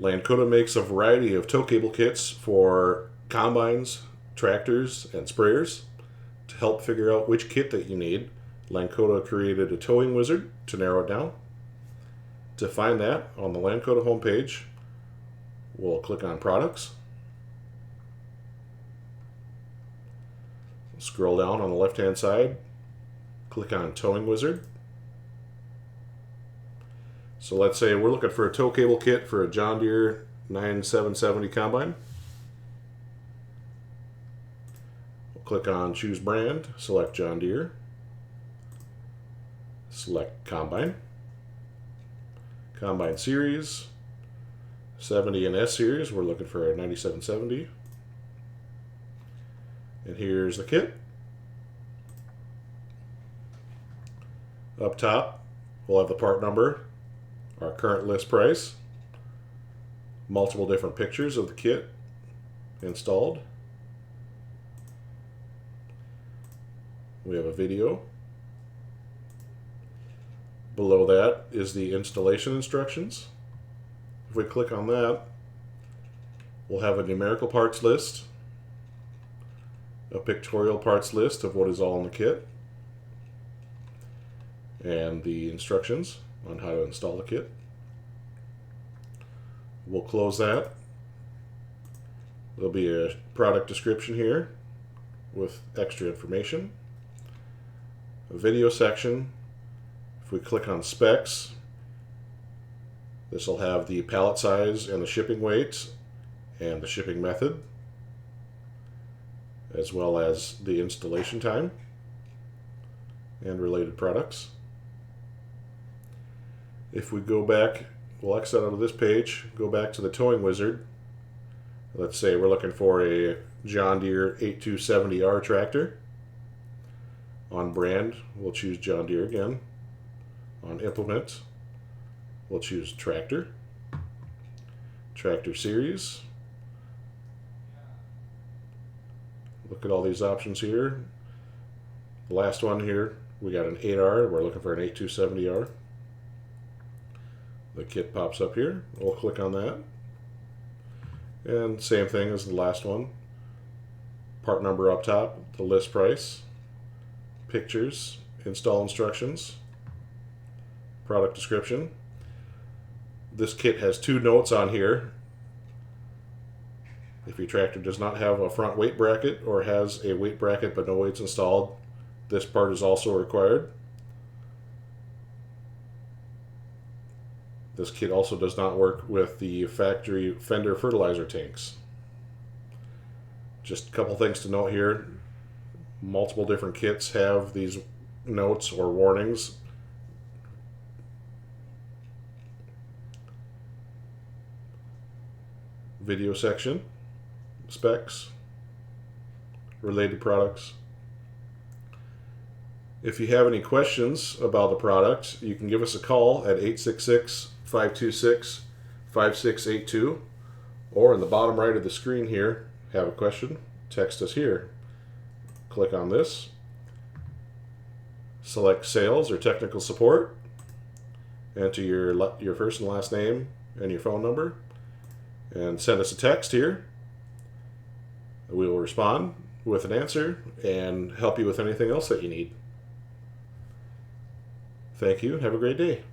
Lankota makes a variety of tow cable kits for combines, tractors, and sprayers. To help figure out which kit that you need, Lankota created a towing wizard to narrow it down. To find that, on the Lankota homepage, we'll click on Products. Scroll down on the left-hand side, click on Towing Wizard. So let's say we're looking for a tow cable kit for a John Deere 9770 combine. We'll click on Choose Brand, select John Deere, select Combine, Combine Series, 70 and S Series, we're looking for a 9770. And here's the kit. Up top, we'll have the part number, our current list price, multiple different pictures of the kit installed. We have a video. Below that is the installation instructions. If we click on that, we'll have a numerical parts list, a pictorial parts list of what is all in the kit, and the instructions on how to install the kit. We'll close that. There'll be a product description here with extra information. A video section. If we click on specs, this will have the pallet size and the shipping weight and the shipping method, as well as the installation time and related products. If we go back, we'll exit out of this page, go back to the towing wizard. Let's say we're looking for a John Deere 8270R tractor. On brand, we'll choose John Deere again. On implement, we'll choose tractor, tractor series. Look at all these options here. The last one here, we got an 8R, we're looking for an 8270R. The kit pops up here, we'll click on that. And same thing as the last one. Part number up top, the list price, pictures, install instructions, product description. This kit has two notes on here. If your tractor does not have a front weight bracket or has a weight bracket but no weights installed, this part is also required. This kit also does not work with the factory fender fertilizer tanks. Just a couple things to note here. Multiple different kits have these notes or warnings. Video section, specs, related products. If you have any questions about the product, you can give us a call at 866-526-5682, or in the bottom right of the screen here, have a question, text us here. Click on this, select sales or technical support, enter your first and last name and your phone number, and send us a text here. We will respond with an answer and help you with anything else that you need. Thank you. Have a great day.